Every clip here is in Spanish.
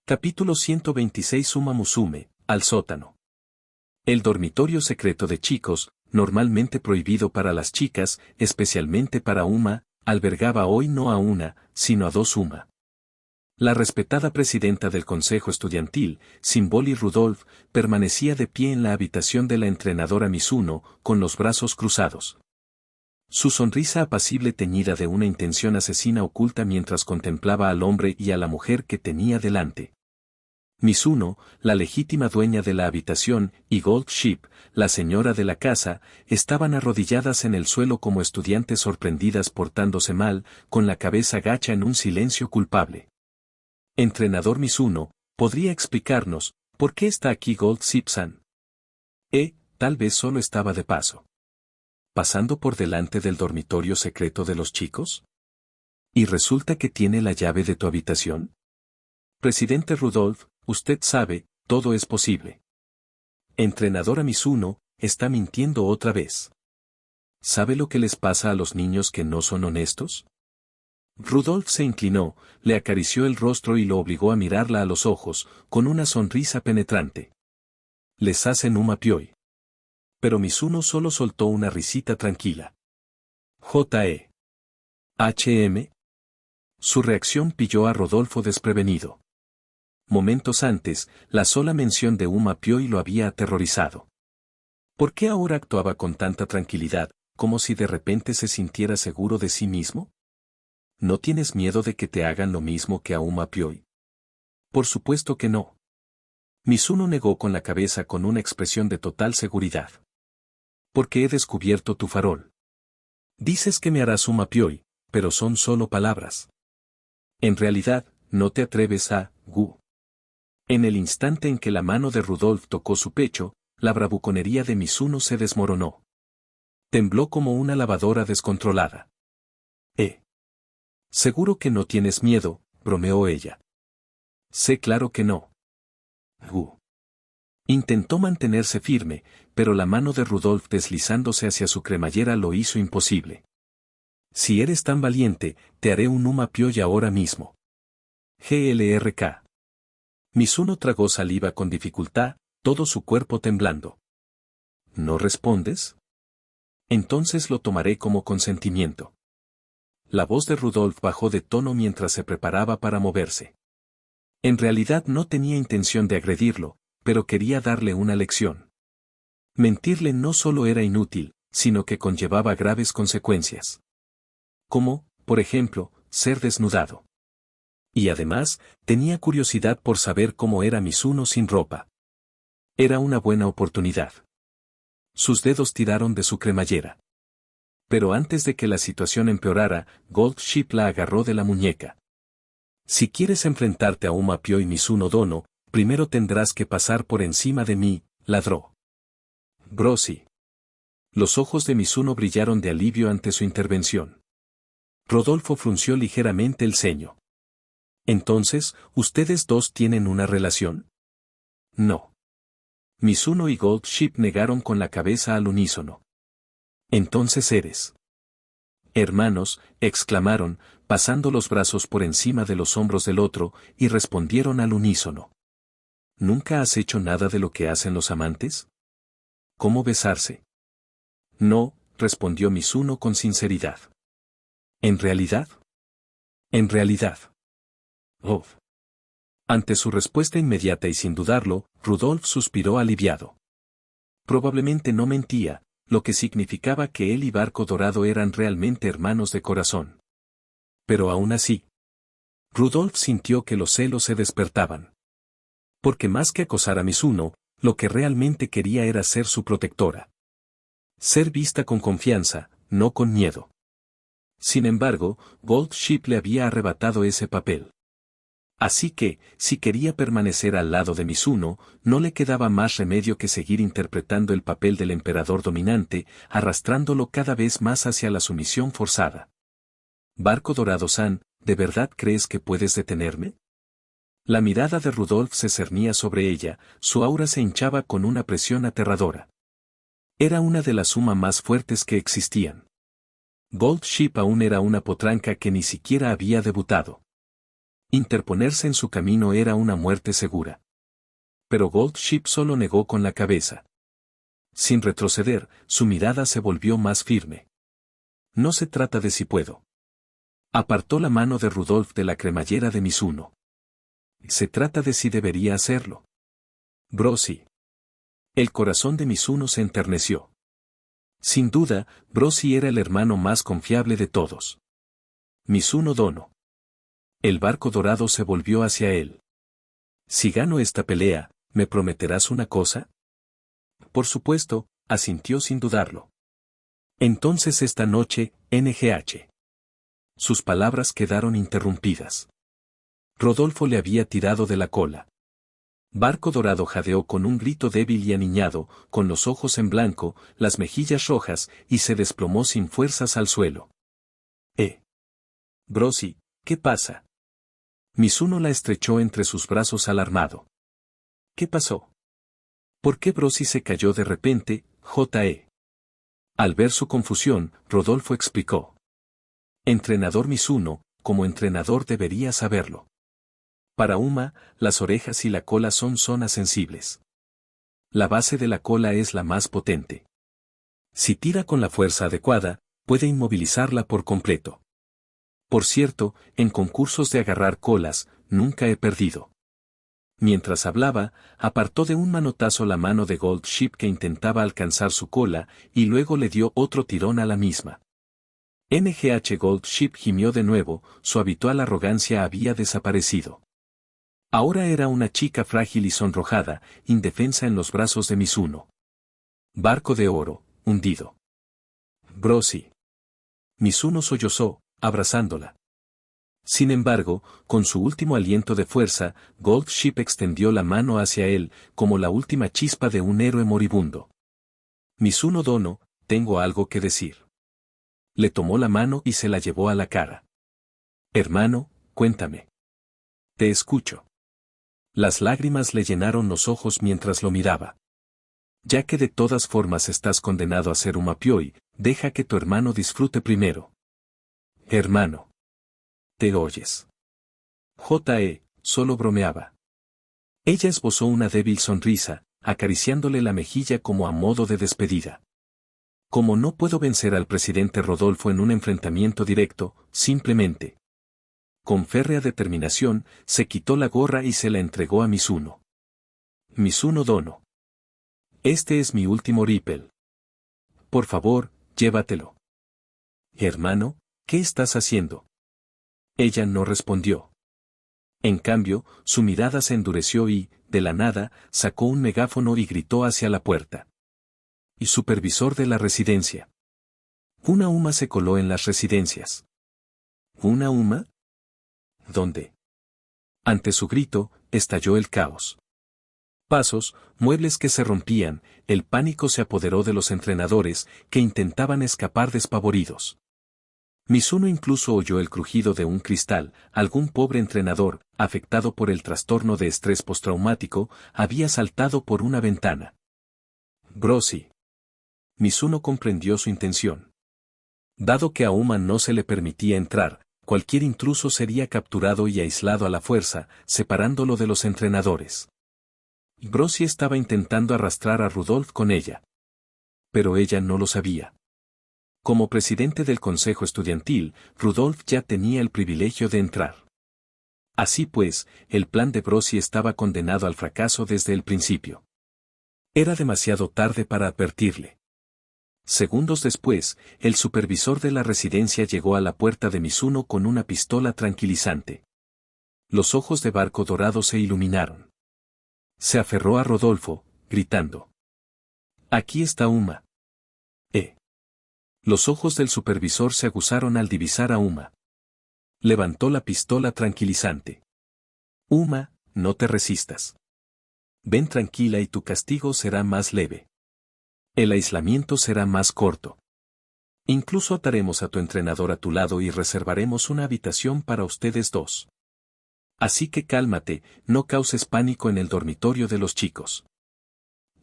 Capítulo 126 Uma Musume, al sótano. El dormitorio secreto de chicos, normalmente prohibido para las chicas, especialmente para Uma, albergaba hoy no a una, sino a dos Uma. La respetada presidenta del consejo estudiantil, Symboli Rudolph, permanecía de pie en la habitación de la entrenadora Mizuno, con los brazos cruzados. Su sonrisa apacible teñida de una intención asesina oculta mientras contemplaba al hombre y a la mujer que tenía delante. Mizuno, la legítima dueña de la habitación, y Gold Ship, la señora de la casa, estaban arrodilladas en el suelo como estudiantes sorprendidas portándose mal, con la cabeza gacha en un silencio culpable. Entrenador Mizuno, ¿podría explicarnos por qué está aquí Gold Ship-san? Tal vez solo estaba de paso. ¿Pasando por delante del dormitorio secreto de los chicos? ¿Y resulta que tiene la llave de tu habitación? Presidente Rudolph, usted sabe, todo es posible. Entrenadora Mizuno, está mintiendo otra vez. ¿Sabe lo que les pasa a los niños que no son honestos? Rudolph se inclinó, le acarició el rostro y lo obligó a mirarla a los ojos, con una sonrisa penetrante. Les hacen un mapioi. Pero Mizuno solo soltó una risita tranquila. J.E.H.M. Su reacción pilló a Rodolfo desprevenido. Momentos antes, la sola mención de Uma Pioi lo había aterrorizado. ¿Por qué ahora actuaba con tanta tranquilidad, como si de repente se sintiera seguro de sí mismo? ¿No tienes miedo de que te hagan lo mismo que a Uma Pioi? Por supuesto que no. Mizuno negó con la cabeza con una expresión de total seguridad. Porque he descubierto tu farol. Dices que me harás Uma Pioi, pero son solo palabras. En realidad, no te atreves a, Gu. En el instante en que la mano de Rudolph tocó su pecho, la bravuconería de Mizuno se desmoronó. Tembló como una lavadora descontrolada. Seguro que no tienes miedo, bromeó ella. Sé claro que no. Gu. Intentó mantenerse firme, pero la mano de Rudolph deslizándose hacia su cremallera lo hizo imposible. Si eres tan valiente, te haré un Uma Pioi ahora mismo. GLRK. Mizuno tragó saliva con dificultad, todo su cuerpo temblando. ¿No respondes? Entonces lo tomaré como consentimiento. La voz de Rudolph bajó de tono mientras se preparaba para moverse. En realidad no tenía intención de agredirlo, pero quería darle una lección. Mentirle no solo era inútil, sino que conllevaba graves consecuencias. Como, por ejemplo, ser desnudado. Y además, tenía curiosidad por saber cómo era Mizuno sin ropa. Era una buena oportunidad. Sus dedos tiraron de su cremallera. Pero antes de que la situación empeorara, Gold Ship la agarró de la muñeca. Si quieres enfrentarte a Uma Pioi Mizuno Dono, primero tendrás que pasar por encima de mí, ladró. Brosi. Los ojos de Mizuno brillaron de alivio ante su intervención. Rodolfo frunció ligeramente el ceño. Entonces, ¿ustedes dos tienen una relación? No. Mizuno y Gold Ship negaron con la cabeza al unísono. Entonces eres. Hermanos, exclamaron, pasando los brazos por encima de los hombros del otro, y respondieron al unísono. ¿Nunca has hecho nada de lo que hacen los amantes? ¿Cómo besarse? No, respondió Mizuno con sinceridad. ¿En realidad? En realidad. Oh. Ante su respuesta inmediata y sin dudarlo, Rudolph suspiró aliviado. Probablemente no mentía, lo que significaba que él y Barco Dorado eran realmente hermanos de corazón. Pero aún así, Rudolph sintió que los celos se despertaban. Porque más que acosar a Mizuno, lo que realmente quería era ser su protectora. Ser vista con confianza, no con miedo. Sin embargo, Gold Ship le había arrebatado ese papel. Así que, si quería permanecer al lado de Mizuno, no le quedaba más remedio que seguir interpretando el papel del emperador dominante, arrastrándolo cada vez más hacia la sumisión forzada. Barco Dorado-san, ¿de verdad crees que puedes detenerme? La mirada de Rudolph se cernía sobre ella, su aura se hinchaba con una presión aterradora. Era una de las Uma más fuertes que existían. Gold Ship aún era una potranca que ni siquiera había debutado. Interponerse en su camino era una muerte segura. Pero Gold Ship solo negó con la cabeza. Sin retroceder, su mirada se volvió más firme. No se trata de si puedo. Apartó la mano de Rudolf de la cremallera de Mizuno. Se trata de si debería hacerlo. Brosi. El corazón de Mizuno se enterneció. Sin duda, Brosi era el hermano más confiable de todos. Mizuno Dono. El barco dorado se volvió hacia él. Si gano esta pelea, ¿me prometerás una cosa? Por supuesto, asintió sin dudarlo. Entonces esta noche, NGH. Sus palabras quedaron interrumpidas. Rodolfo le había tirado de la cola. Barco Dorado jadeó con un grito débil y aniñado, con los ojos en blanco, las mejillas rojas, y se desplomó sin fuerzas al suelo. Brosi, ¿qué pasa? Mizuno la estrechó entre sus brazos alarmado. ¿Qué pasó? ¿Por qué Brosi se cayó de repente, J.E.? Al ver su confusión, Rodolfo explicó. Entrenador Mizuno, como entrenador debería saberlo. Para Uma, las orejas y la cola son zonas sensibles. La base de la cola es la más potente. Si tira con la fuerza adecuada, puede inmovilizarla por completo. Por cierto, en concursos de agarrar colas, nunca he perdido. Mientras hablaba, apartó de un manotazo la mano de Gold Ship que intentaba alcanzar su cola, y luego le dio otro tirón a la misma. NGH Gold Ship gimió de nuevo, su habitual arrogancia había desaparecido. Ahora era una chica frágil y sonrojada, indefensa en los brazos de Mizuno. Barco de oro, hundido. Brosi. Mizuno sollozó, abrazándola. Sin embargo, con su último aliento de fuerza, Gold Ship extendió la mano hacia él, como la última chispa de un héroe moribundo. Mizuno Dono, tengo algo que decir. Le tomó la mano y se la llevó a la cara. Hermano, cuéntame. Te escucho. Las lágrimas le llenaron los ojos mientras lo miraba. Ya que de todas formas estás condenado a ser un mapioi, deja que tu hermano disfrute primero. Hermano. ¿Te oyes? J.E. solo bromeaba. Ella esbozó una débil sonrisa, acariciándole la mejilla como a modo de despedida. Como no puedo vencer al presidente Rodolfo en un enfrentamiento directo, simplemente. Con férrea determinación, se quitó la gorra y se la entregó a Mizuno. Mizuno Dono. Este es mi último Ripple. Por favor, llévatelo. Hermano, ¿qué estás haciendo? Ella no respondió. En cambio, su mirada se endureció y, de la nada, sacó un megáfono y gritó hacia la puerta. Y supervisor de la residencia. Una Uma se coló en las residencias. ¿Una Uma? ¿Dónde? Ante su grito, estalló el caos. Pasos, muebles que se rompían, el pánico se apoderó de los entrenadores, que intentaban escapar despavoridos. Mizuno incluso oyó el crujido de un cristal, algún pobre entrenador, afectado por el trastorno de estrés postraumático, había saltado por una ventana. Brosi. Mizuno comprendió su intención. Dado que a Uma no se le permitía entrar, cualquier intruso sería capturado y aislado a la fuerza, separándolo de los entrenadores. Brosi estaba intentando arrastrar a Rudolf con ella. Pero ella no lo sabía. Como presidente del consejo estudiantil, Rudolf ya tenía el privilegio de entrar. Así pues, el plan de Brosi estaba condenado al fracaso desde el principio. Era demasiado tarde para advertirle. Segundos después, el supervisor de la residencia llegó a la puerta de Mizuno con una pistola tranquilizante. Los ojos de Barco Dorado se iluminaron. Se aferró a Rodolfo, gritando. Aquí está Uma. Los ojos del supervisor se aguzaron al divisar a Uma. Levantó la pistola tranquilizante. Uma, no te resistas. Ven tranquila y tu castigo será más leve. El aislamiento será más corto. Incluso ataremos a tu entrenador a tu lado y reservaremos una habitación para ustedes dos. Así que cálmate, no causes pánico en el dormitorio de los chicos.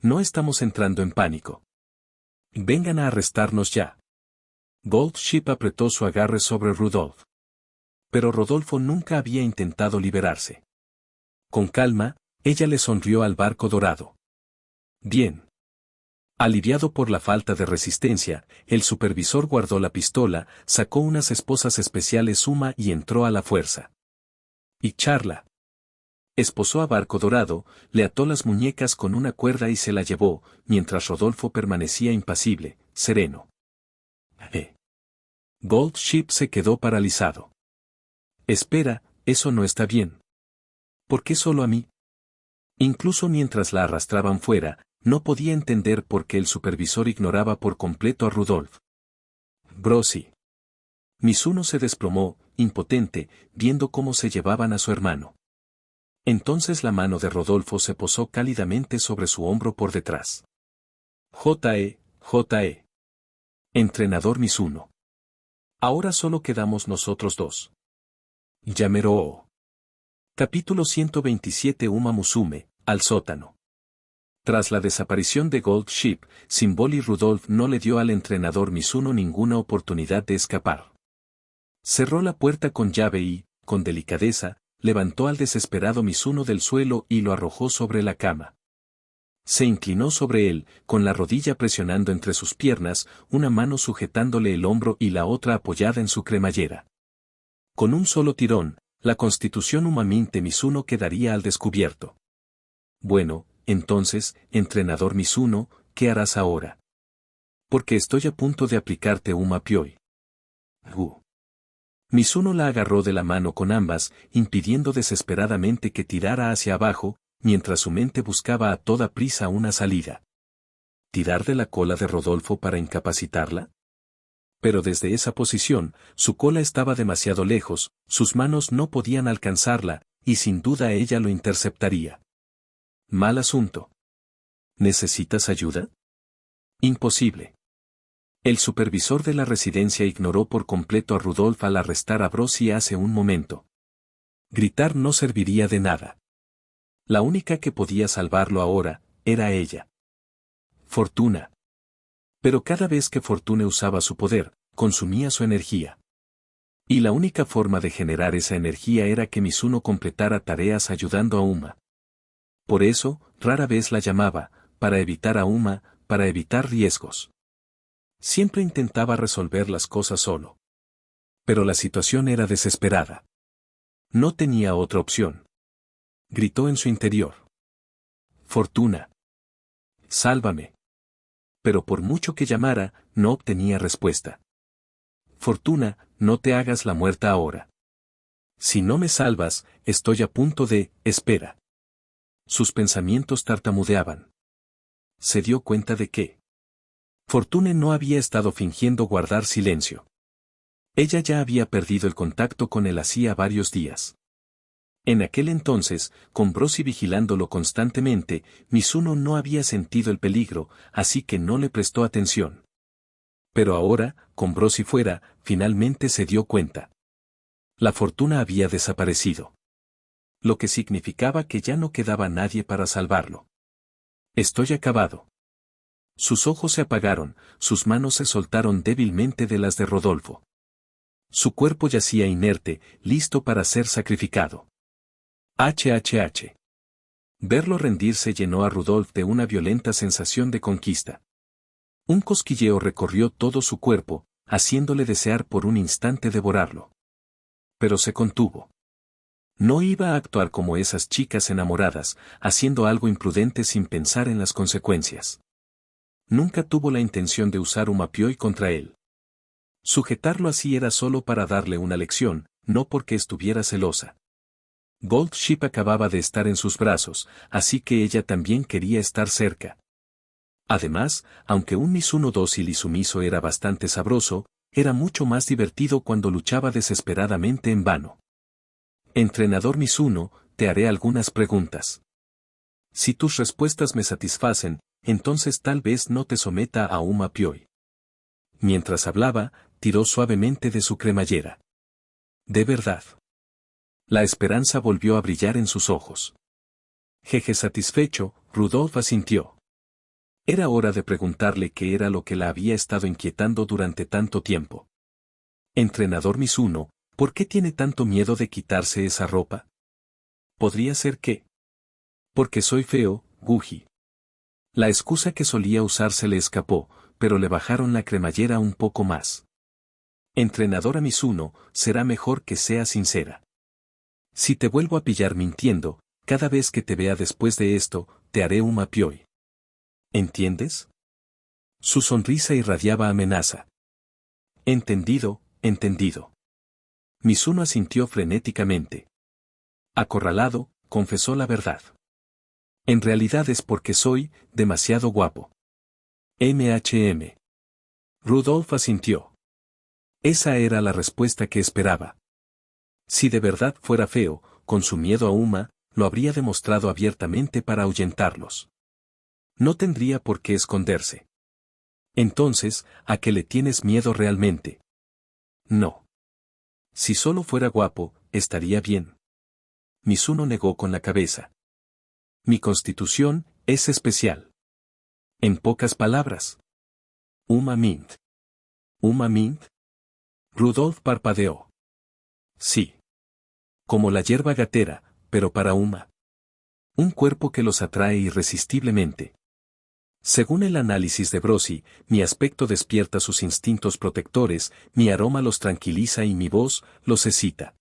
No estamos entrando en pánico. Vengan a arrestarnos ya. Gold Ship apretó su agarre sobre Rudolf. Pero Rodolfo nunca había intentado liberarse. Con calma, ella le sonrió al barco dorado. Bien. Aliviado por la falta de resistencia, el supervisor guardó la pistola, sacó unas esposas especiales Uma y entró a la fuerza. Y Charla. Esposó a Barco Dorado, le ató las muñecas con una cuerda y se la llevó, mientras Rodolfo permanecía impasible, sereno. Gold Ship se quedó paralizado. Espera, eso no está bien. ¿Por qué solo a mí? Incluso mientras la arrastraban fuera, no podía entender por qué el supervisor ignoraba por completo a Rudolf. Brosi. Mizuno se desplomó, impotente, viendo cómo se llevaban a su hermano. Entonces la mano de Rodolfo se posó cálidamente sobre su hombro por detrás. J.E. Entrenador Mizuno. Ahora solo quedamos nosotros dos. Yamero. Capítulo 127. Uma Musume, al sótano. Tras la desaparición de Gold Ship, Symbol y Rudolf no le dio al entrenador Mizuno ninguna oportunidad de escapar. Cerró la puerta con llave y, con delicadeza, levantó al desesperado Mizuno del suelo y lo arrojó sobre la cama. Se inclinó sobre él, con la rodilla presionando entre sus piernas, una mano sujetándole el hombro y la otra apoyada en su cremallera. Con un solo tirón, la constitución Umaminte Mizuno quedaría al descubierto. Bueno, entonces, entrenador Mizuno, ¿qué harás ahora? Porque estoy a punto de aplicarte Uma Pyoi. Mizuno la agarró de la mano con ambas, impidiendo desesperadamente que tirara hacia abajo, mientras su mente buscaba a toda prisa una salida. ¿Tirar de la cola de Rodolfo para incapacitarla? Pero desde esa posición, su cola estaba demasiado lejos, sus manos no podían alcanzarla, y sin duda ella lo interceptaría. Mal asunto. ¿Necesitas ayuda? Imposible. El supervisor de la residencia ignoró por completo a Rudolf al arrestar a Brosi hace un momento. Gritar no serviría de nada. La única que podía salvarlo ahora, era ella. Fortuna. Pero cada vez que Fortuna usaba su poder, consumía su energía. Y la única forma de generar esa energía era que Mizuno completara tareas ayudando a Uma. Por eso, rara vez la llamaba, para evitar a Uma, para evitar riesgos. Siempre intentaba resolver las cosas solo. Pero la situación era desesperada. No tenía otra opción. Gritó en su interior. Fortuna. Sálvame. Pero por mucho que llamara, no obtenía respuesta. Fortuna, no te hagas la muerta ahora. Si no me salvas, estoy a punto de, espera. Sus pensamientos tartamudeaban. Se dio cuenta de que Fortune no había estado fingiendo guardar silencio. Ella ya había perdido el contacto con él hacía varios días. En aquel entonces, con Brosi vigilándolo constantemente, Mizuno no había sentido el peligro, así que no le prestó atención. Pero ahora, con Brosi fuera, finalmente se dio cuenta. La fortuna había desaparecido. Lo que significaba que ya no quedaba nadie para salvarlo. Estoy acabado. Sus ojos se apagaron, sus manos se soltaron débilmente de las de Rodolfo. Su cuerpo yacía inerte, listo para ser sacrificado. HHH. Verlo rendirse llenó a Rudolf de una violenta sensación de conquista. Un cosquilleo recorrió todo su cuerpo, haciéndole desear por un instante devorarlo. Pero se contuvo. No iba a actuar como esas chicas enamoradas, haciendo algo imprudente sin pensar en las consecuencias. Nunca tuvo la intención de usar un Pyoi contra él. Sujetarlo así era solo para darle una lección, no porque estuviera celosa. Gold Ship acababa de estar en sus brazos, así que ella también quería estar cerca. Además, aunque un Mizuno dócil y sumiso era bastante sabroso, era mucho más divertido cuando luchaba desesperadamente en vano. Entrenador Mizuno, te haré algunas preguntas. Si tus respuestas me satisfacen, entonces tal vez no te someta a Uma Pyoi. Mientras hablaba, tiró suavemente de su cremallera. De verdad. La esperanza volvió a brillar en sus ojos. Jeje satisfecho, Rudolf asintió. Era hora de preguntarle qué era lo que la había estado inquietando durante tanto tiempo. Entrenador Mizuno, ¿Por qué tiene tanto miedo de quitarse esa ropa? ¿Podría ser que? Porque soy feo, Guji. La excusa que solía usar se le escapó, pero le bajaron la cremallera un poco más. Entrenadora Mizuno, será mejor que seas sincera. Si te vuelvo a pillar mintiendo, cada vez que te vea después de esto, te haré un mapioi. ¿Entiendes? Su sonrisa irradiaba amenaza. Entendido, entendido. Mizuno asintió frenéticamente. Acorralado, confesó la verdad. En realidad es porque soy demasiado guapo. MHM. Rudolf asintió. Esa era la respuesta que esperaba. Si de verdad fuera feo, con su miedo a Uma, lo habría demostrado abiertamente para ahuyentarlos. No tendría por qué esconderse. Entonces, ¿a qué le tienes miedo realmente? No. Si solo fuera guapo, estaría bien. Mizuno negó con la cabeza. Mi constitución es especial. En pocas palabras. Uma Mint. ¿Uma Mint? Rudolf parpadeó. Sí. Como la hierba gatera, pero para Uma. Un cuerpo que los atrae irresistiblemente. Según el análisis de Brosi, mi aspecto despierta sus instintos protectores, mi aroma los tranquiliza y mi voz los excita.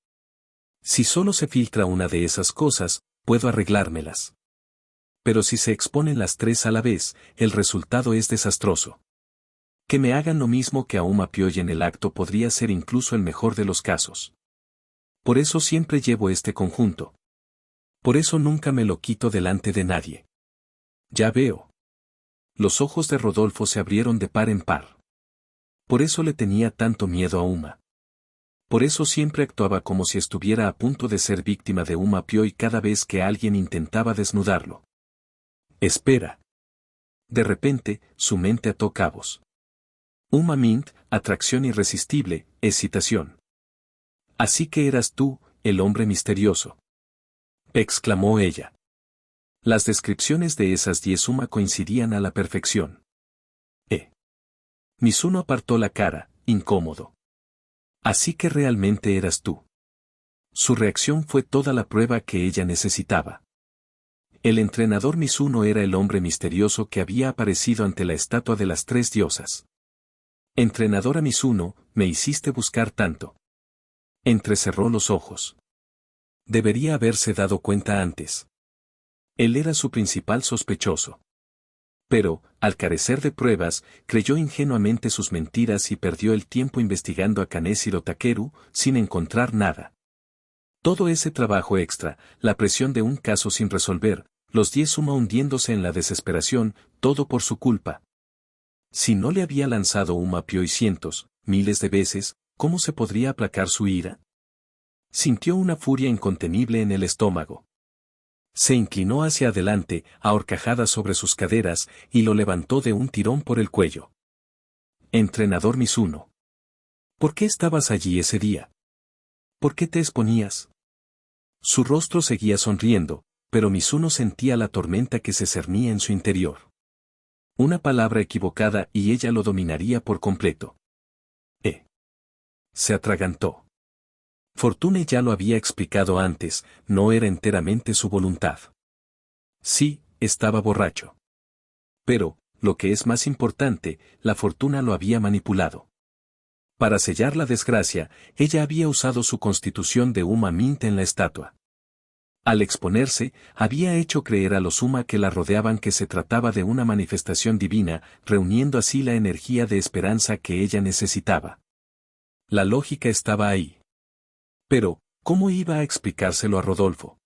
Si solo se filtra una de esas cosas, puedo arreglármelas. Pero si se exponen las tres a la vez, el resultado es desastroso. Que me hagan lo mismo que a Uma Pioy en el acto podría ser incluso el mejor de los casos. Por eso siempre llevo este conjunto. Por eso nunca me lo quito delante de nadie. Ya veo. Los ojos de Rodolfo se abrieron de par en par. Por eso le tenía tanto miedo a Uma. Por eso siempre actuaba como si estuviera a punto de ser víctima de Uma Pioy cada vez que alguien intentaba desnudarlo. Espera. De repente, su mente ató cabos. Uma Mint, atracción irresistible, excitación. Así que eras tú, el hombre misterioso. Exclamó ella. Las descripciones de esas 10 Uma coincidían a la perfección. Mizuno apartó la cara, incómodo. Así que realmente eras tú. Su reacción fue toda la prueba que ella necesitaba. El entrenador Mizuno era el hombre misterioso que había aparecido ante la estatua de las tres diosas. Entrenadora Mizuno, me hiciste buscar tanto. Entrecerró los ojos. Debería haberse dado cuenta antes. Él era su principal sospechoso. Pero, al carecer de pruebas, creyó ingenuamente sus mentiras y perdió el tiempo investigando a Kaneshiro Takeru, sin encontrar nada. Todo ese trabajo extra, la presión de un caso sin resolver, los 10 Uma hundiéndose en la desesperación, todo por su culpa. Si no le había lanzado Uma Pioy cientos, miles de veces, ¿cómo se podría aplacar su ira? Sintió una furia incontenible en el estómago. Se inclinó hacia adelante, a horcajadas sobre sus caderas, y lo levantó de un tirón por el cuello. Entrenador Mizuno. ¿Por qué estabas allí ese día? ¿Por qué te exponías? Su rostro seguía sonriendo, pero Mizuno sentía la tormenta que se cernía en su interior. Una palabra equivocada y ella lo dominaría por completo. Se atragantó. Fortune ya lo había explicado antes, no era enteramente su voluntad. Sí, estaba borracho. Pero, lo que es más importante, la fortuna lo había manipulado. Para sellar la desgracia, ella había usado su constitución de Uma Mint en la estatua. Al exponerse, había hecho creer a los Uma que la rodeaban que se trataba de una manifestación divina, reuniendo así la energía de esperanza que ella necesitaba. La lógica estaba ahí. Pero, ¿cómo iba a explicárselo a Rodolfo?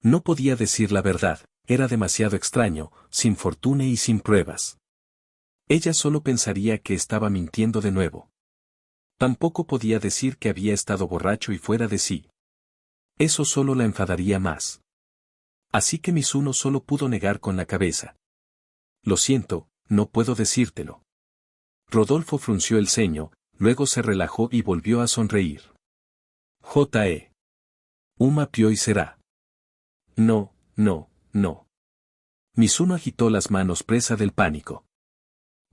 No podía decir la verdad, era demasiado extraño, sin fortuna y sin pruebas. Ella solo pensaría que estaba mintiendo de nuevo. Tampoco podía decir que había estado borracho y fuera de sí. Eso solo la enfadaría más. Así que Mizuno solo pudo negar con la cabeza. Lo siento, no puedo decírtelo. Rodolfo frunció el ceño, luego se relajó y volvió a sonreír. Uma Pioy será. No, no, no. Mizuno agitó las manos presa del pánico.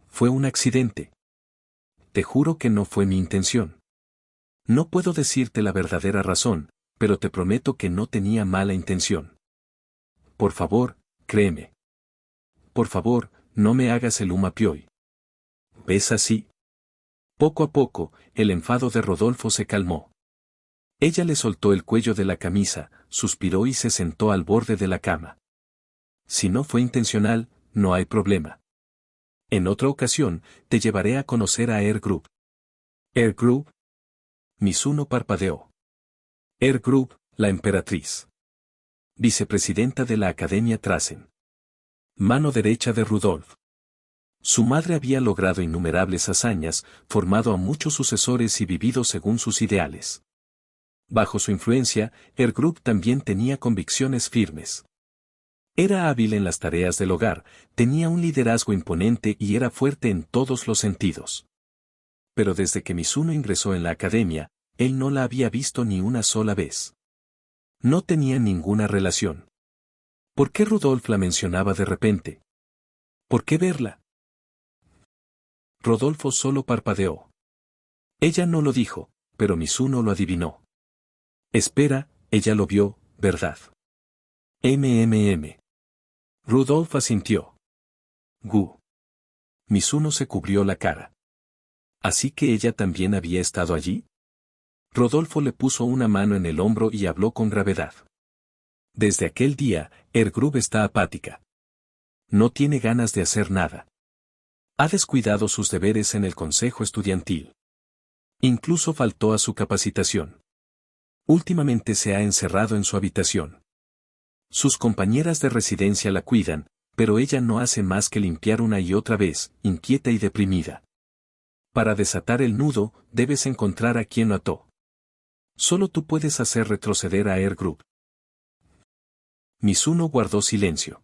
Fue un accidente. Te juro que no fue mi intención. No puedo decirte la verdadera razón, pero te prometo que no tenía mala intención. Por favor, créeme. Por favor, no me hagas el Umapioi. ¿Ves así? Poco a poco, el enfado de Rodolfo se calmó. Ella le soltó el cuello de la camisa, suspiró y se sentó al borde de la cama. Si no fue intencional, no hay problema. En otra ocasión, te llevaré a conocer a Group. Group. Mizuno parpadeó. Group, la emperatriz. Vicepresidenta de la Academia Trasen. Mano derecha de Rudolf. Su madre había logrado innumerables hazañas, formado a muchos sucesores y vivido según sus ideales. Bajo su influencia, Group también tenía convicciones firmes. Era hábil en las tareas del hogar, tenía un liderazgo imponente y era fuerte en todos los sentidos. Pero desde que Mizuno ingresó en la academia, él no la había visto ni una sola vez. No tenía ninguna relación. ¿Por qué Rudolf la mencionaba de repente? ¿Por qué verla? Rodolfo solo parpadeó. Ella no lo dijo, pero Mizuno lo adivinó. Espera, ella lo vio, ¿verdad? Rudolf asintió. Gu. Mizuno se cubrió la cara. ¿Así que ella también había estado allí? Rodolfo le puso una mano en el hombro y habló con gravedad. Desde aquel día, Group está apática. No tiene ganas de hacer nada. Ha descuidado sus deberes en el consejo estudiantil. Incluso faltó a su capacitación. Últimamente se ha encerrado en su habitación. Sus compañeras de residencia la cuidan, pero ella no hace más que limpiar una y otra vez, inquieta y deprimida. Para desatar el nudo, debes encontrar a quien lo ató. Solo tú puedes hacer retroceder a Group. Mizuno guardó silencio.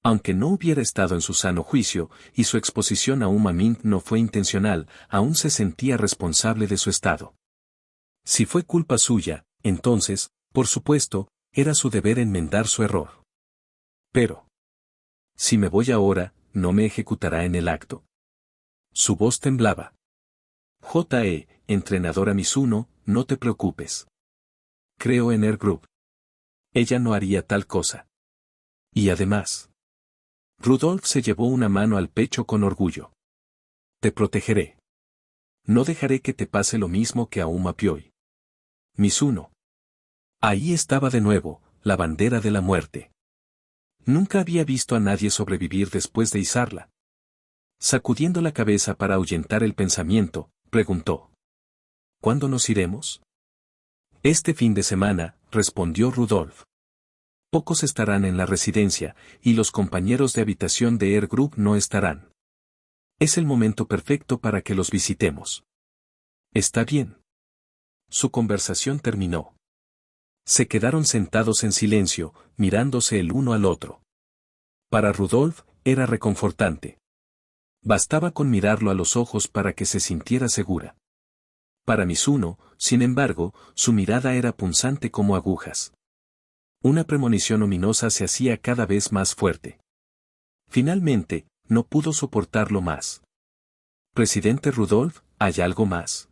Aunque no hubiera estado en su sano juicio, y su exposición a Uma Ming no fue intencional, aún se sentía responsable de su estado. Si fue culpa suya, entonces, por supuesto, era su deber enmendar su error. Pero, si me voy ahora, ¿no me ejecutará en el acto? Su voz temblaba. Entrenadora Mizuno, no te preocupes. Creo en Group. Ella no haría tal cosa. Y además, Rudolf se llevó una mano al pecho con orgullo. Te protegeré. No dejaré que te pase lo mismo que a Umapioi. Mizuno. Ahí estaba de nuevo, la bandera de la muerte. Nunca había visto a nadie sobrevivir después de izarla. Sacudiendo la cabeza para ahuyentar el pensamiento, preguntó. ¿Cuándo nos iremos? Este fin de semana, respondió Rudolf. Pocos estarán en la residencia, y los compañeros de habitación de Group no estarán. Es el momento perfecto para que los visitemos. Está bien. Su conversación terminó. Se quedaron sentados en silencio, mirándose el uno al otro. Para Rudolf, era reconfortante. Bastaba con mirarlo a los ojos para que se sintiera segura. Para Mizuno, sin embargo, su mirada era punzante como agujas. Una premonición ominosa se hacía cada vez más fuerte. Finalmente, no pudo soportarlo más. Presidente Rudolf, ¿hay algo más?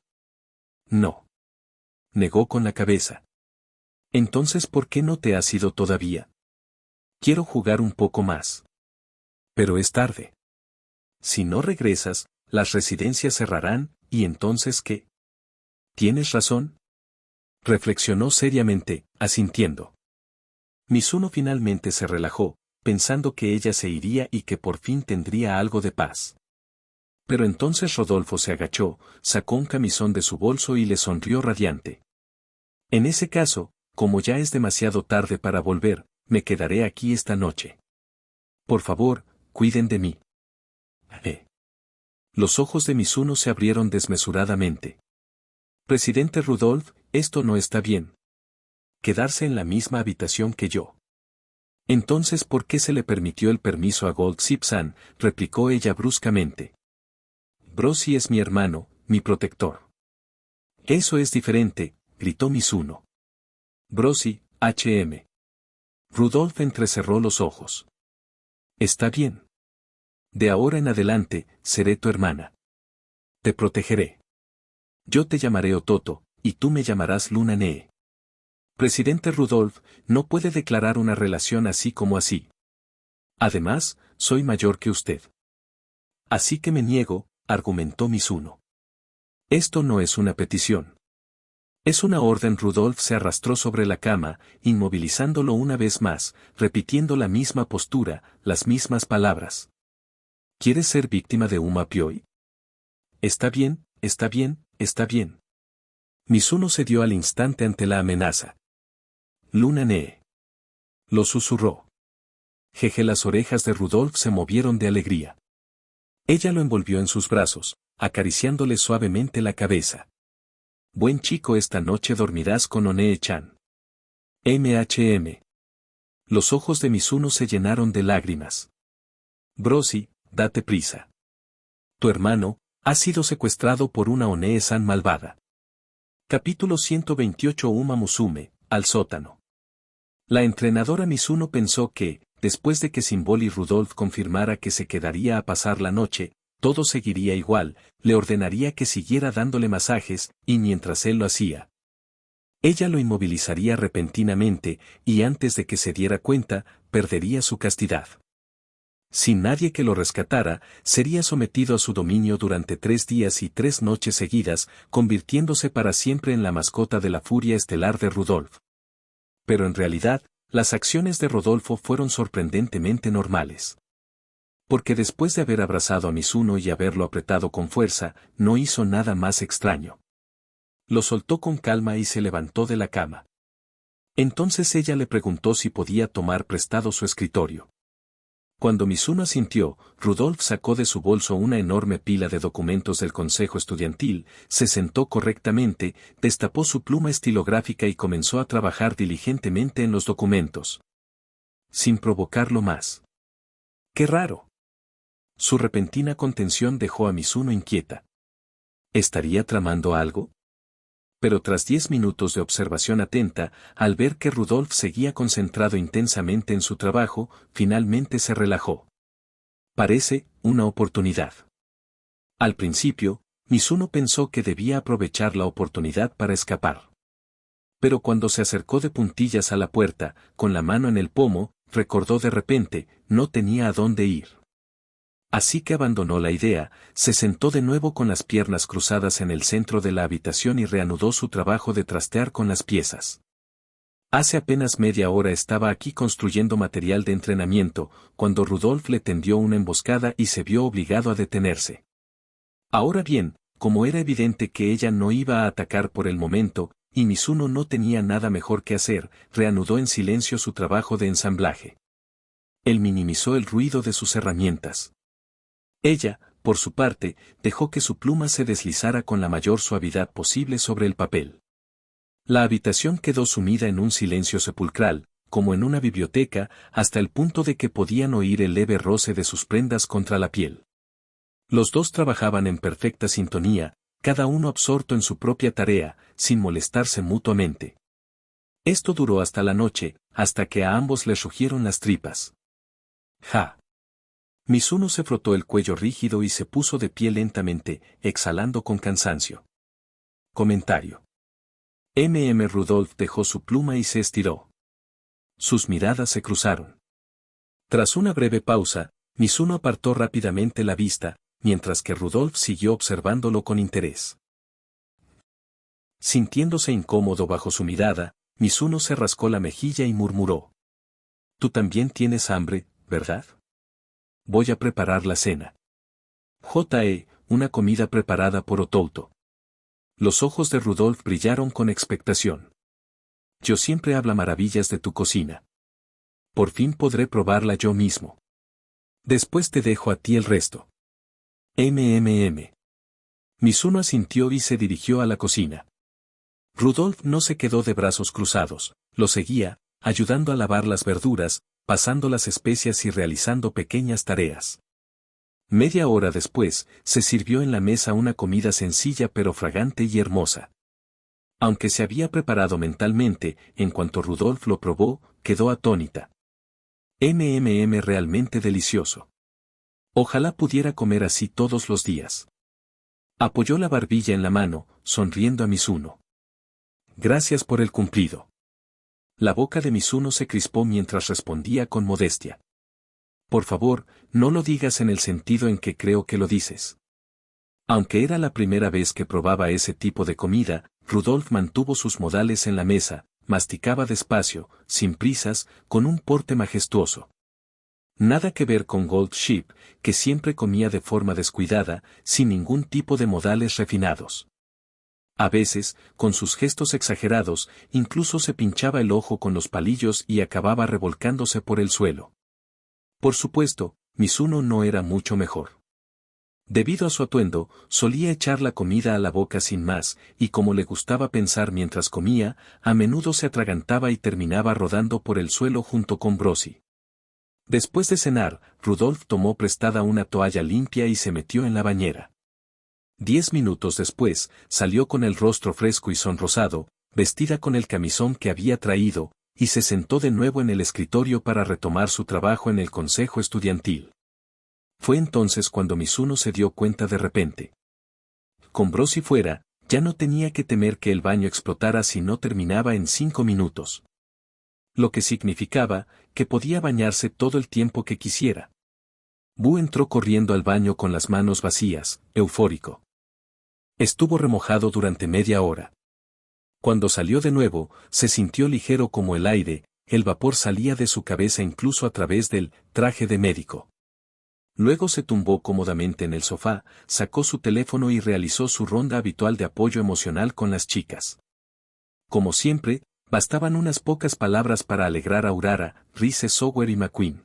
No. Negó con la cabeza. Entonces, ¿por qué no te has ido todavía? Quiero jugar un poco más. Pero es tarde. Si no regresas, las residencias cerrarán, ¿y entonces qué? ¿Tienes razón? Reflexionó seriamente, asintiendo. Mizuno finalmente se relajó, pensando que ella se iría y que por fin tendría algo de paz. Pero entonces Rodolfo se agachó, sacó un camisón de su bolso y le sonrió radiante. En ese caso, como ya es demasiado tarde para volver, me quedaré aquí esta noche. Por favor, cuiden de mí. Los ojos de Mizuno se abrieron desmesuradamente. Presidente Rudolf, esto no está bien. Quedarse en la misma habitación que yo. Entonces, ¿por qué se le permitió el permiso a Gold Zip-san? Replicó ella bruscamente. Brosi es mi hermano, mi protector. Eso es diferente, gritó Mizuno. Brosi, HM. Rudolf entrecerró los ojos. Está bien. De ahora en adelante, seré tu hermana. Te protegeré. Yo te llamaré Ototo, y tú me llamarás Luna Nee. Presidente Rudolf, no puede declarar una relación así como así. Además, soy mayor que usted. Así que me niego, argumentó Mizuno. Esto no es una petición. Es una orden. Rudolf se arrastró sobre la cama, inmovilizándolo una vez más, repitiendo la misma postura, las mismas palabras. ¿Quieres ser víctima de Uma Pioi? Está bien, está bien, está bien. Mizuno cedió al instante ante la amenaza. Luna Nee. Lo susurró. Jeje, las orejas de Rudolf se movieron de alegría. Ella lo envolvió en sus brazos, acariciándole suavemente la cabeza. Buen chico, esta noche dormirás con Onee-chan. Los ojos de Mizuno se llenaron de lágrimas. Brosi, date prisa. Tu hermano ha sido secuestrado por una Onee-san malvada. Capítulo 128. Uma Musume, al sótano. La entrenadora Mizuno pensó que, después de que Symbol y Rudolf confirmara que se quedaría a pasar la noche, todo seguiría igual, le ordenaría que siguiera dándole masajes, y mientras él lo hacía, ella lo inmovilizaría repentinamente, y antes de que se diera cuenta, perdería su castidad. Sin nadie que lo rescatara, sería sometido a su dominio durante 3 días y 3 noches seguidas, convirtiéndose para siempre en la mascota de la furia estelar de Rudolf. Pero en realidad, las acciones de Rodolfo fueron sorprendentemente normales. Porque después de haber abrazado a Mizuno y haberlo apretado con fuerza, no hizo nada más extraño. Lo soltó con calma y se levantó de la cama. Entonces ella le preguntó si podía tomar prestado su escritorio. Cuando Mizuno asintió, Rudolf sacó de su bolso una enorme pila de documentos del consejo estudiantil, se sentó correctamente, destapó su pluma estilográfica y comenzó a trabajar diligentemente en los documentos. Sin provocarlo más. ¡Qué raro! Su repentina contención dejó a Mizuno inquieta. ¿Estaría tramando algo? Pero tras 10 minutos de observación atenta, al ver que Rudolf seguía concentrado intensamente en su trabajo, finalmente se relajó. Parece una oportunidad. Al principio, Mizuno pensó que debía aprovechar la oportunidad para escapar. Pero cuando se acercó de puntillas a la puerta, con la mano en el pomo, recordó de repente, no tenía a dónde ir. Así que abandonó la idea, se sentó de nuevo con las piernas cruzadas en el centro de la habitación y reanudó su trabajo de trastear con las piezas. Hace apenas media hora estaba aquí construyendo material de entrenamiento, cuando Rudolf le tendió una emboscada y se vio obligado a detenerse. Ahora bien, como era evidente que ella no iba a atacar por el momento, y Mizuno no tenía nada mejor que hacer, reanudó en silencio su trabajo de ensamblaje. Él minimizó el ruido de sus herramientas. Ella, por su parte, dejó que su pluma se deslizara con la mayor suavidad posible sobre el papel. La habitación quedó sumida en un silencio sepulcral, como en una biblioteca, hasta el punto de que podían oír el leve roce de sus prendas contra la piel. Los dos trabajaban en perfecta sintonía, cada uno absorto en su propia tarea, sin molestarse mutuamente. Esto duró hasta la noche, hasta que a ambos les rugieron las tripas. ¡Ja! Mizuno se frotó el cuello rígido y se puso de pie lentamente, exhalando con cansancio. Comentario. Rudolf dejó su pluma y se estiró. Sus miradas se cruzaron. Tras una breve pausa, Mizuno apartó rápidamente la vista, mientras que Rudolf siguió observándolo con interés. Sintiéndose incómodo bajo su mirada, Mizuno se rascó la mejilla y murmuró. Tú también tienes hambre, ¿verdad? Voy a preparar la cena. Una comida preparada por Otouto. Los ojos de Rudolf brillaron con expectación. Yo siempre hablo maravillas de tu cocina. Por fin podré probarla yo mismo. Después te dejo a ti el resto. Mizuno asintió y se dirigió a la cocina. Rudolf no se quedó de brazos cruzados, lo seguía, ayudando a lavar las verduras, pasando las especias y realizando pequeñas tareas. Media hora después, se sirvió en la mesa una comida sencilla pero fragante y hermosa. Aunque se había preparado mentalmente, en cuanto Rudolf lo probó, quedó atónita. Realmente delicioso. Ojalá pudiera comer así todos los días. Apoyó la barbilla en la mano, sonriendo a Mizuno. Gracias por el cumplido. La boca de Mizuno se crispó mientras respondía con modestia. Por favor, no lo digas en el sentido en que creo que lo dices. Aunque era la primera vez que probaba ese tipo de comida, Rudolf mantuvo sus modales en la mesa, masticaba despacio, sin prisas, con un porte majestuoso. Nada que ver con Gold Sheep, que siempre comía de forma descuidada, sin ningún tipo de modales refinados. A veces, con sus gestos exagerados, incluso se pinchaba el ojo con los palillos y acababa revolcándose por el suelo. Por supuesto, Mizuno no era mucho mejor. Debido a su atuendo, solía echar la comida a la boca sin más, y como le gustaba pensar mientras comía, a menudo se atragantaba y terminaba rodando por el suelo junto con Brosi. Después de cenar, Rudolf tomó prestada una toalla limpia y se metió en la bañera. 10 minutos después, salió con el rostro fresco y sonrosado, vestida con el camisón que había traído, y se sentó de nuevo en el escritorio para retomar su trabajo en el consejo estudiantil. Fue entonces cuando Mizuno se dio cuenta de repente. Con Brosi fuera, ya no tenía que temer que el baño explotara si no terminaba en 5 minutos. Lo que significaba, que podía bañarse todo el tiempo que quisiera. Bu entró corriendo al baño con las manos vacías, eufórico. Estuvo remojado durante media hora. Cuando salió de nuevo, se sintió ligero como el aire, el vapor salía de su cabeza incluso a través del traje de médico. Luego se tumbó cómodamente en el sofá, sacó su teléfono y realizó su ronda habitual de apoyo emocional con las chicas. Como siempre, bastaban unas pocas palabras para alegrar a Urara, Rise Sower y McQueen.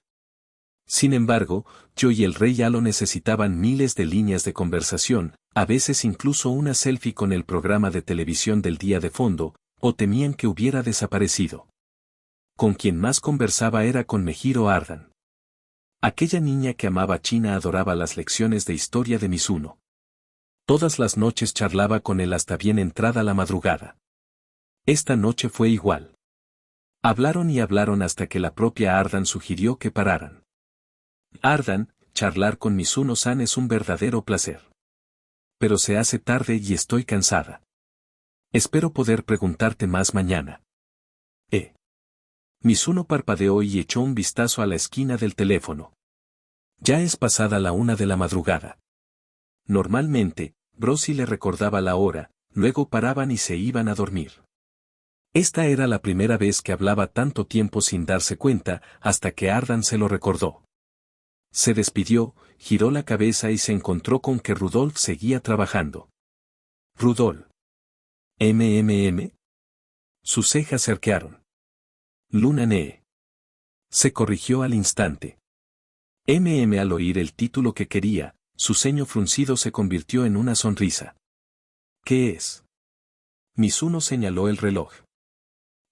Sin embargo, yo y el rey ya lo necesitaban miles de líneas de conversación, a veces incluso una selfie con el programa de televisión del día de fondo, o temían que hubiera desaparecido. Con quien más conversaba era con Mejiro Ardan. Aquella niña que amaba China adoraba las lecciones de historia de Mizuno. Todas las noches charlaba con él hasta bien entrada la madrugada. Esta noche fue igual. Hablaron y hablaron hasta que la propia Ardan sugirió que pararan. Ardan, charlar con Mizuno-san es un verdadero placer. Pero se hace tarde y estoy cansada. Espero poder preguntarte más mañana. Mizuno parpadeó y echó un vistazo a la esquina del teléfono. Ya es pasada la 1 de la madrugada. Normalmente, Brosi le recordaba la hora, luego paraban y se iban a dormir. Esta era la primera vez que hablaba tanto tiempo sin darse cuenta, hasta que Ardan se lo recordó. Se despidió, giró la cabeza y se encontró con que Rudolf seguía trabajando. Rudolf. ¿MMM? Sus cejas se arquearon. Luna Nee. Se corrigió al instante. Al oír el título que quería, su ceño fruncido se convirtió en una sonrisa. ¿Qué es? Mizuno señaló el reloj.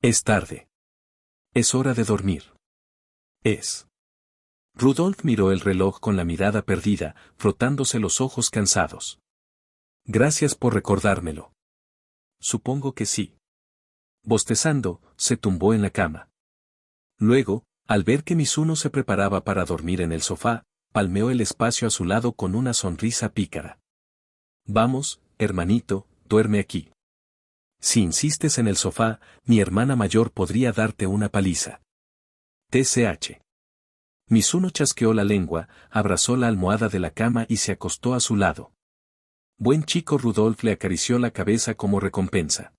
Es tarde. Es hora de dormir. Es. Rudolf miró el reloj con la mirada perdida, frotándose los ojos cansados. Gracias por recordármelo. Supongo que sí. Bostezando, se tumbó en la cama. Luego, al ver que Mizuno se preparaba para dormir en el sofá, palmeó el espacio a su lado con una sonrisa pícara. Vamos, hermanito, duerme aquí. Si insistes en el sofá, mi hermana mayor podría darte una paliza. TCH. Mizuno chasqueó la lengua, abrazó la almohada de la cama y se acostó a su lado. Buen chico. Rudolf le acarició la cabeza como recompensa.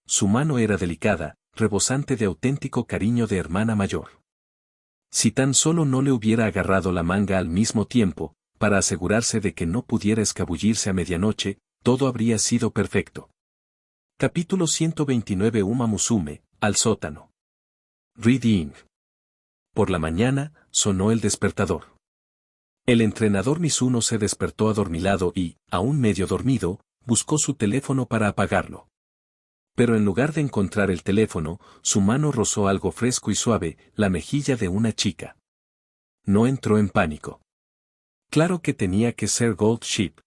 Su mano era delicada, rebosante de auténtico cariño de hermana mayor. Si tan solo no le hubiera agarrado la manga al mismo tiempo, para asegurarse de que no pudiera escabullirse a medianoche, todo habría sido perfecto. Capítulo 129. Uma Musume, al sótano. Reading. Por la mañana, sonó el despertador. El entrenador Mizuno se despertó adormilado y, aún medio dormido, buscó su teléfono para apagarlo. Pero en lugar de encontrar el teléfono, su mano rozó algo fresco y suave, la mejilla de una chica. No entró en pánico. Claro que tenía que ser Gold Sheep.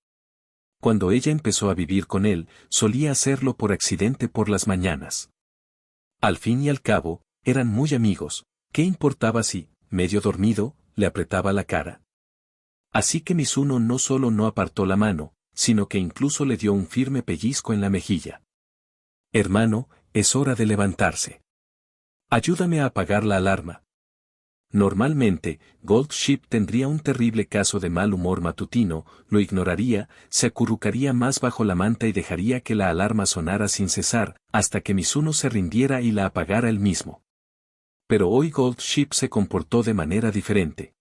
Cuando ella empezó a vivir con él, solía hacerlo por accidente por las mañanas. Al fin y al cabo, eran muy amigos, ¿qué importaba si, medio dormido, le apretaba la cara? Así que Mizuno no solo no apartó la mano, sino que incluso le dio un firme pellizco en la mejilla. Hermano, es hora de levantarse. Ayúdame a apagar la alarma. Normalmente, Gold Ship tendría un terrible caso de mal humor matutino, lo ignoraría, se acurrucaría más bajo la manta y dejaría que la alarma sonara sin cesar, hasta que Mizuno se rindiera y la apagara él mismo. Pero hoy Gold Ship se comportó de manera diferente.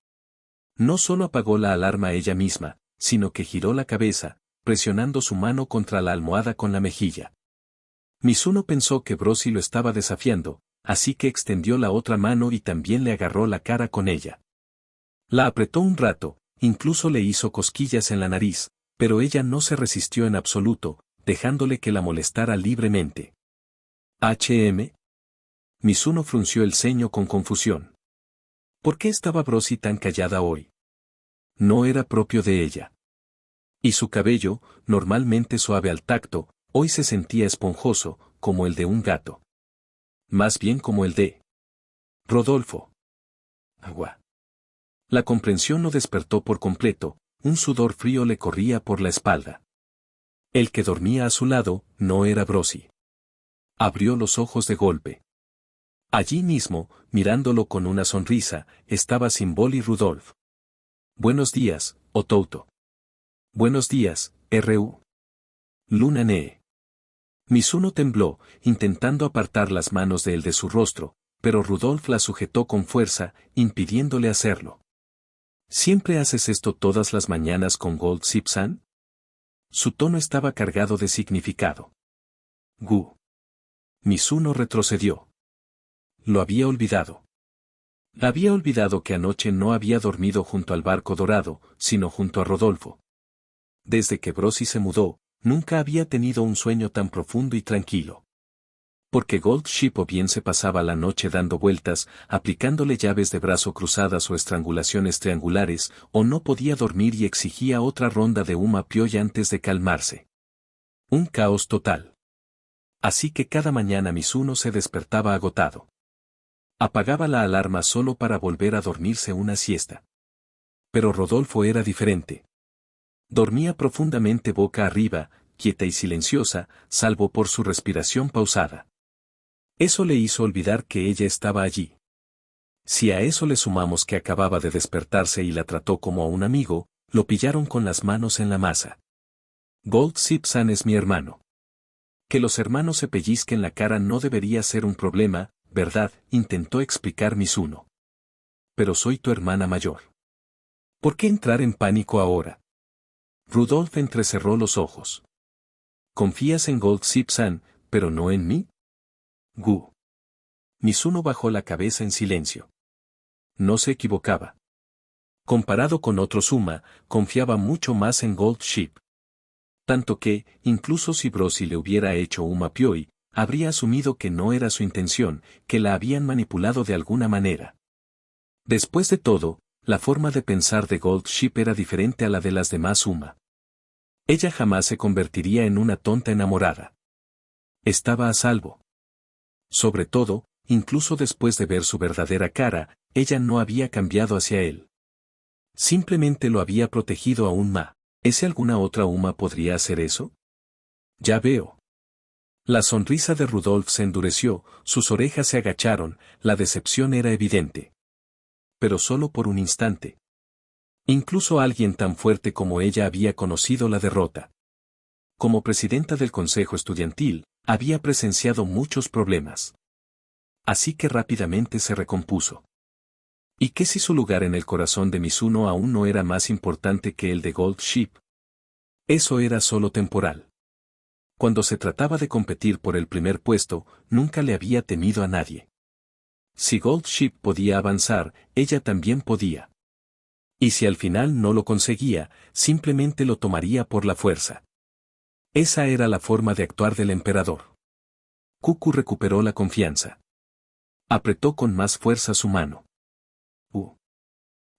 No solo apagó la alarma ella misma, sino que giró la cabeza, presionando su mano contra la almohada con la mejilla. Mizuno pensó que Brosy lo estaba desafiando, así que extendió la otra mano y también le agarró la cara con ella. La apretó un rato, incluso le hizo cosquillas en la nariz, pero ella no se resistió en absoluto, dejándole que la molestara libremente. ¿HM? Mizuno frunció el ceño con confusión. ¿Por qué estaba Brosy tan callada hoy? No era propio de ella. Y su cabello, normalmente suave al tacto, hoy se sentía esponjoso, como el de un gato. Más bien como el de Rodolfo. Agua. La comprensión lo despertó por completo, un sudor frío le corría por la espalda. El que dormía a su lado, no era Brosy. Abrió los ojos de golpe. Allí mismo, mirándolo con una sonrisa, estaba Symbol y Rudolf. Buenos días, Otouto. Buenos días, R.U. Luna Nee. Mizuno tembló, intentando apartar las manos de él de su rostro, pero Rudolf la sujetó con fuerza, impidiéndole hacerlo. ¿Siempre haces esto todas las mañanas con Gold Ship-san? Su tono estaba cargado de significado. Gu. Mizuno retrocedió. Lo había olvidado. Había olvidado que anoche no había dormido junto al barco dorado, sino junto a Rodolfo. Desde que Brosy se mudó, nunca había tenido un sueño tan profundo y tranquilo. Porque Gold Ship o bien se pasaba la noche dando vueltas, aplicándole llaves de brazo cruzadas o estrangulaciones triangulares, o no podía dormir y exigía otra ronda de Uma Pioy antes de calmarse. Un caos total. Así que cada mañana Mizuno se despertaba agotado. Apagaba la alarma solo para volver a dormirse una siesta. Pero Rodolfo era diferente. Dormía profundamente boca arriba, quieta y silenciosa, salvo por su respiración pausada. Eso le hizo olvidar que ella estaba allí. Si a eso le sumamos que acababa de despertarse y la trató como a un amigo, lo pillaron con las manos en la masa. Gold Ship-san es mi hermano. Que los hermanos se pellizquen la cara no debería ser un problema, ¿verdad?, intentó explicar Mizuno. Pero soy tu hermana mayor. ¿Por qué entrar en pánico ahora? Rudolf entrecerró los ojos. Confías en Gold Ship-san, pero no en mí. Gu. Mizuno bajó la cabeza en silencio. No se equivocaba. Comparado con otro Suma, confiaba mucho más en Gold Ship. Tanto que, incluso si Brosy le hubiera hecho Uma Pioy, habría asumido que no era su intención, que la habían manipulado de alguna manera. Después de todo, la forma de pensar de Gold Ship era diferente a la de las demás Suma. Ella jamás se convertiría en una tonta enamorada. Estaba a salvo. Sobre todo, incluso después de ver su verdadera cara, ella no había cambiado hacia él. Simplemente lo había protegido aún más. ¿Ese alguna otra Uma podría hacer eso? Ya veo. La sonrisa de Rudolf se endureció, sus orejas se agacharon, la decepción era evidente. Pero solo por un instante. Incluso alguien tan fuerte como ella había conocido la derrota. Como presidenta del consejo estudiantil, había presenciado muchos problemas. Así que rápidamente se recompuso. ¿Y qué si su lugar en el corazón de Mizuno aún no era más importante que el de Gold Ship? Eso era solo temporal. Cuando se trataba de competir por el primer puesto, nunca le había temido a nadie. Si Gold Ship podía avanzar, ella también podía. Y si al final no lo conseguía, simplemente lo tomaría por la fuerza. Esa era la forma de actuar del emperador. Cuckoo recuperó la confianza. Apretó con más fuerza su mano.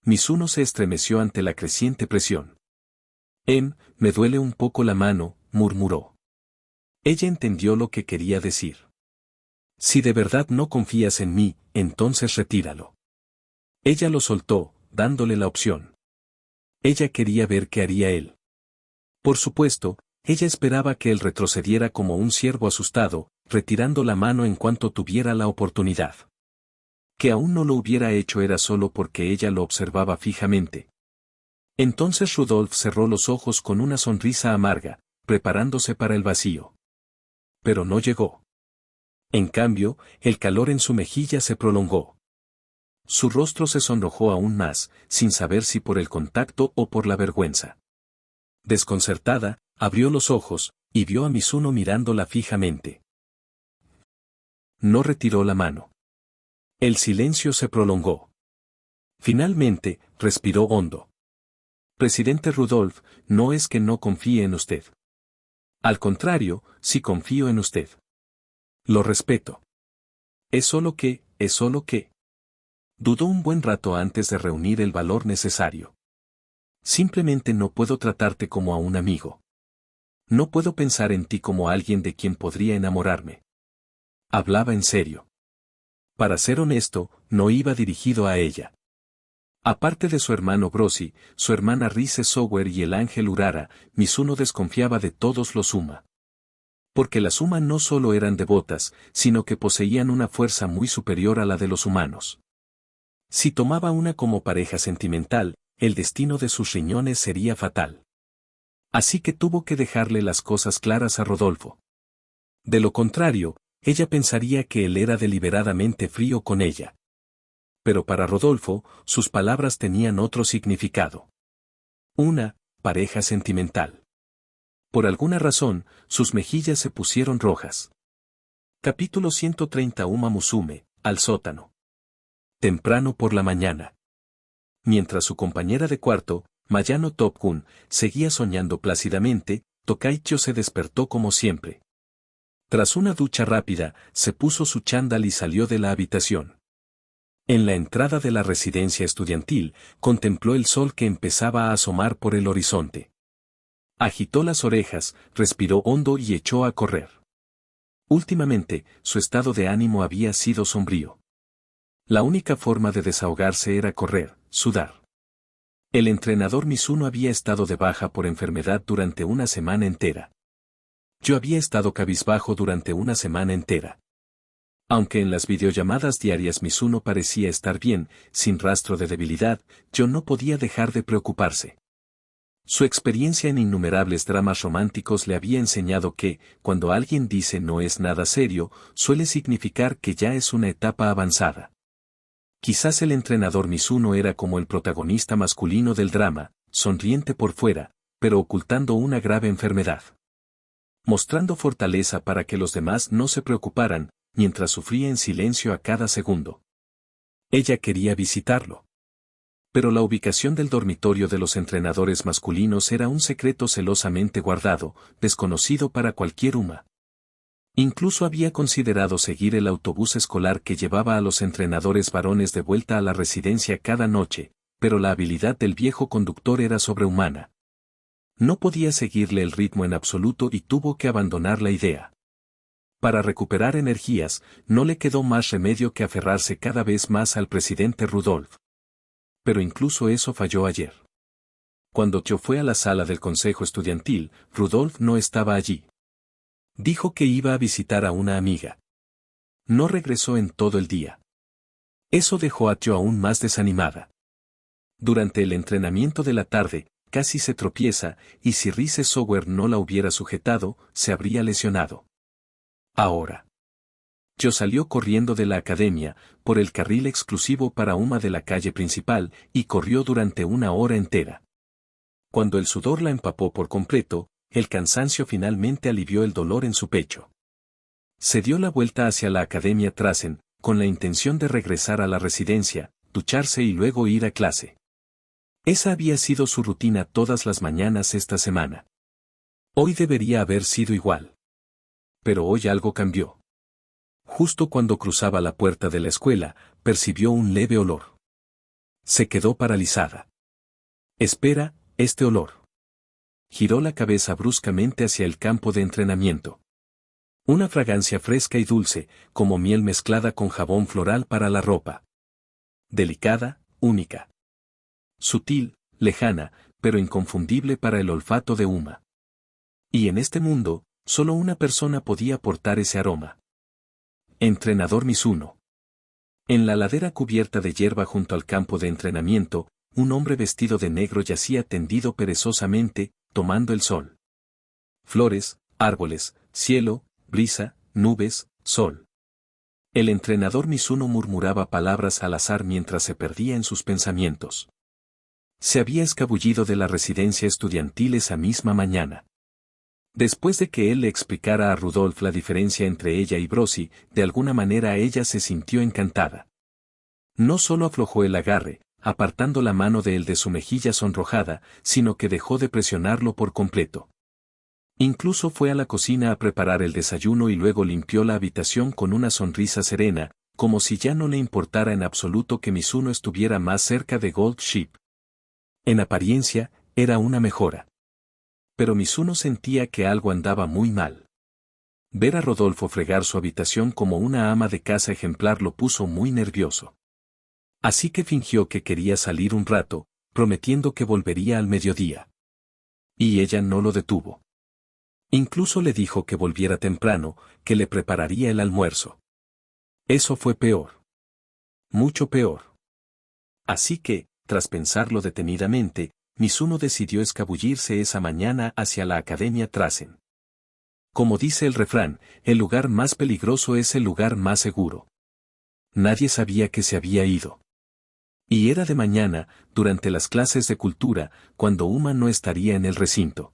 Mizuno se estremeció ante la creciente presión. Me duele un poco la mano, murmuró. Ella entendió lo que quería decir. Si de verdad no confías en mí, entonces retíralo. Ella lo soltó, dándole la opción. Ella quería ver qué haría él. Por supuesto, ella esperaba que él retrocediera como un ciervo asustado, retirando la mano en cuanto tuviera la oportunidad. Que aún no lo hubiera hecho era solo porque ella lo observaba fijamente. Entonces Rudolf cerró los ojos con una sonrisa amarga, preparándose para el vacío. Pero no llegó. En cambio, el calor en su mejilla se prolongó. Su rostro se sonrojó aún más, sin saber si por el contacto o por la vergüenza. Desconcertada, abrió los ojos, y vio a Mizuno mirándola fijamente. No retiró la mano. El silencio se prolongó. Finalmente, respiró hondo. Presidente Rudolf, no es que no confíe en usted. Al contrario, sí confío en usted. Lo respeto. Es solo que. Dudó un buen rato antes de reunir el valor necesario. Simplemente no puedo tratarte como a un amigo. No puedo pensar en ti como alguien de quien podría enamorarme. Hablaba en serio. Para ser honesto, no iba dirigido a ella. Aparte de su hermano Grossi, su hermana Rise Sower y el ángel Urara, Mizuno desconfiaba de todos los Uma. Porque las Uma no solo eran devotas, sino que poseían una fuerza muy superior a la de los humanos. Si tomaba una como pareja sentimental, el destino de sus riñones sería fatal. Así que tuvo que dejarle las cosas claras a Rodolfo. De lo contrario, ella pensaría que él era deliberadamente frío con ella. Pero para Rodolfo, sus palabras tenían otro significado. Una pareja sentimental. Por alguna razón, sus mejillas se pusieron rojas. Capítulo 130. Uma Musume, al sótano. Temprano por la mañana. Mientras su compañera de cuarto, Mayano Top-kun, seguía soñando plácidamente, Tokaicho se despertó como siempre. Tras una ducha rápida, se puso su chándal y salió de la habitación. En la entrada de la residencia estudiantil, contempló el sol que empezaba a asomar por el horizonte. Agitó las orejas, respiró hondo y echó a correr. Últimamente, su estado de ánimo había sido sombrío. La única forma de desahogarse era correr, sudar. El entrenador Mizuno había estado de baja por enfermedad durante una semana entera. Yo había estado cabizbajo durante una semana entera. Aunque en las videollamadas diarias Mizuno parecía estar bien, sin rastro de debilidad, yo no podía dejar de preocuparse. Su experiencia en innumerables dramas románticos le había enseñado que, cuando alguien dice no es nada serio, suele significar que ya es una etapa avanzada. Quizás el entrenador Mizuno era como el protagonista masculino del drama, sonriente por fuera, pero ocultando una grave enfermedad. Mostrando fortaleza para que los demás no se preocuparan, mientras sufría en silencio a cada segundo. Ella quería visitarlo. Pero la ubicación del dormitorio de los entrenadores masculinos era un secreto celosamente guardado, desconocido para cualquier Uma. Incluso había considerado seguir el autobús escolar que llevaba a los entrenadores varones de vuelta a la residencia cada noche, pero la habilidad del viejo conductor era sobrehumana. No podía seguirle el ritmo en absoluto y tuvo que abandonar la idea. Para recuperar energías, no le quedó más remedio que aferrarse cada vez más al presidente Rudolf. Pero incluso eso falló ayer. Cuando Tio fue a la sala del consejo estudiantil, Rudolf no estaba allí. Dijo que iba a visitar a una amiga. No regresó en todo el día. Eso dejó a Tio aún más desanimada. Durante el entrenamiento de la tarde, casi se tropieza, y si Rise Sower no la hubiera sujetado, se habría lesionado. Ahora. Tio salió corriendo de la academia, por el carril exclusivo para Uma de la calle principal, y corrió durante una hora entera. Cuando el sudor la empapó por completo, el cansancio finalmente alivió el dolor en su pecho. Se dio la vuelta hacia la academia Trasen, con la intención de regresar a la residencia, ducharse y luego ir a clase. Esa había sido su rutina todas las mañanas esta semana. Hoy debería haber sido igual. Pero hoy algo cambió. Justo cuando cruzaba la puerta de la escuela, percibió un leve olor. Se quedó paralizada. Espera, este olor. Giró la cabeza bruscamente hacia el campo de entrenamiento. Una fragancia fresca y dulce, como miel mezclada con jabón floral para la ropa. Delicada, única. Sutil, lejana, pero inconfundible para el olfato de Uma. Y en este mundo, solo una persona podía portar ese aroma. Entrenador Mizuno. En la ladera cubierta de hierba junto al campo de entrenamiento, un hombre vestido de negro yacía tendido perezosamente, tomando el sol. Flores, árboles, cielo, brisa, nubes, sol. El entrenador Mizuno murmuraba palabras al azar mientras se perdía en sus pensamientos. Se había escabullido de la residencia estudiantil esa misma mañana. Después de que él le explicara a Rudolf la diferencia entre ella y Brosi, de alguna manera ella se sintió encantada. No solo aflojó el agarre, apartando la mano de él de su mejilla sonrojada, sino que dejó de presionarlo por completo. Incluso fue a la cocina a preparar el desayuno y luego limpió la habitación con una sonrisa serena, como si ya no le importara en absoluto que Mizuno estuviera más cerca de Gold Ship. En apariencia, era una mejora. Pero Mizuno sentía que algo andaba muy mal. Ver a Rodolfo fregar su habitación como una ama de casa ejemplar lo puso muy nervioso. Así que fingió que quería salir un rato, prometiendo que volvería al mediodía. Y ella no lo detuvo. Incluso le dijo que volviera temprano, que le prepararía el almuerzo. Eso fue peor. Mucho peor. Así que, tras pensarlo detenidamente, Mizuno decidió escabullirse esa mañana hacia la Academia Trasen. Como dice el refrán, el lugar más peligroso es el lugar más seguro. Nadie sabía que se había ido. Y era de mañana, durante las clases de cultura, cuando Uma no estaría en el recinto.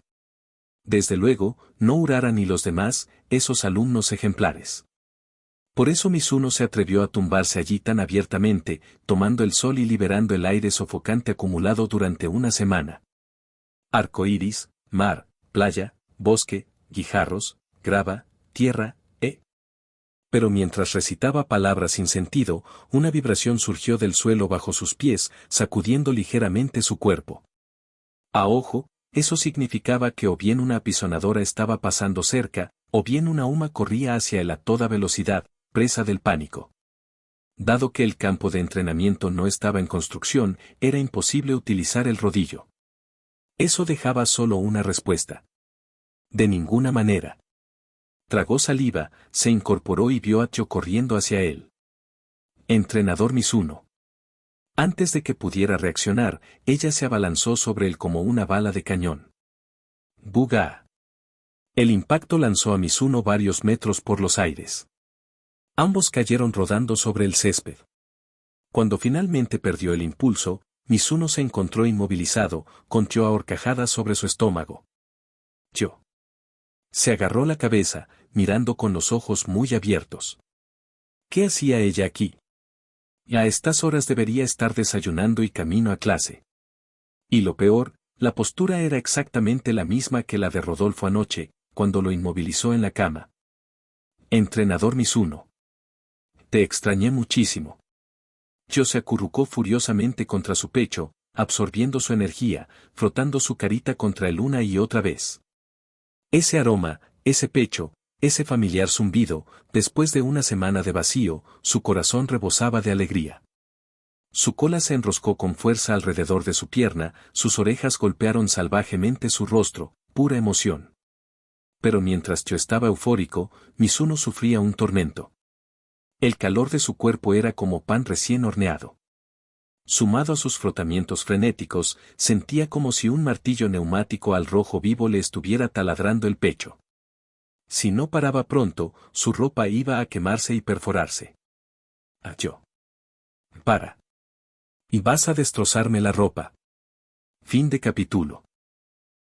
Desde luego, no Urara ni los demás, esos alumnos ejemplares. Por eso Mizuno se atrevió a tumbarse allí tan abiertamente, tomando el sol y liberando el aire sofocante acumulado durante una semana. Arcoíris, mar, playa, bosque, guijarros, grava, tierra, Pero mientras recitaba palabras sin sentido, una vibración surgió del suelo bajo sus pies, sacudiendo ligeramente su cuerpo. A ojo, eso significaba que o bien una apisonadora estaba pasando cerca, o bien una Uma corría hacia él a toda velocidad, presa del pánico. Dado que el campo de entrenamiento no estaba en construcción, era imposible utilizar el rodillo. Eso dejaba solo una respuesta. De ninguna manera. Tragó saliva, se incorporó y vio a Tio corriendo hacia él. Entrenador Mizuno. Antes de que pudiera reaccionar, ella se abalanzó sobre él como una bala de cañón. ¡Buga! El impacto lanzó a Mizuno varios metros por los aires. Ambos cayeron rodando sobre el césped. Cuando finalmente perdió el impulso, Mizuno se encontró inmovilizado, con Tio a horcajadas sobre su estómago. Tio. Se agarró la cabeza, mirando con los ojos muy abiertos. ¿Qué hacía ella aquí? A estas horas debería estar desayunando y camino a clase. Y lo peor, la postura era exactamente la misma que la de Rodolfo anoche, cuando lo inmovilizó en la cama. Entrenador Mizuno. Te extrañé muchísimo. Tio se acurrucó furiosamente contra su pecho, absorbiendo su energía, frotando su carita contra él una y otra vez. Ese aroma, ese pecho, ese familiar zumbido, después de una semana de vacío, su corazón rebosaba de alegría. Su cola se enroscó con fuerza alrededor de su pierna, sus orejas golpearon salvajemente su rostro, pura emoción. Pero mientras Tio estaba eufórico, Mizuno sufría un tormento. El calor de su cuerpo era como pan recién horneado. Sumado a sus frotamientos frenéticos, sentía como si un martillo neumático al rojo vivo le estuviera taladrando el pecho. Si no paraba pronto, su ropa iba a quemarse y perforarse. Yo. Para. Y vas a destrozarme la ropa. Fin de capítulo.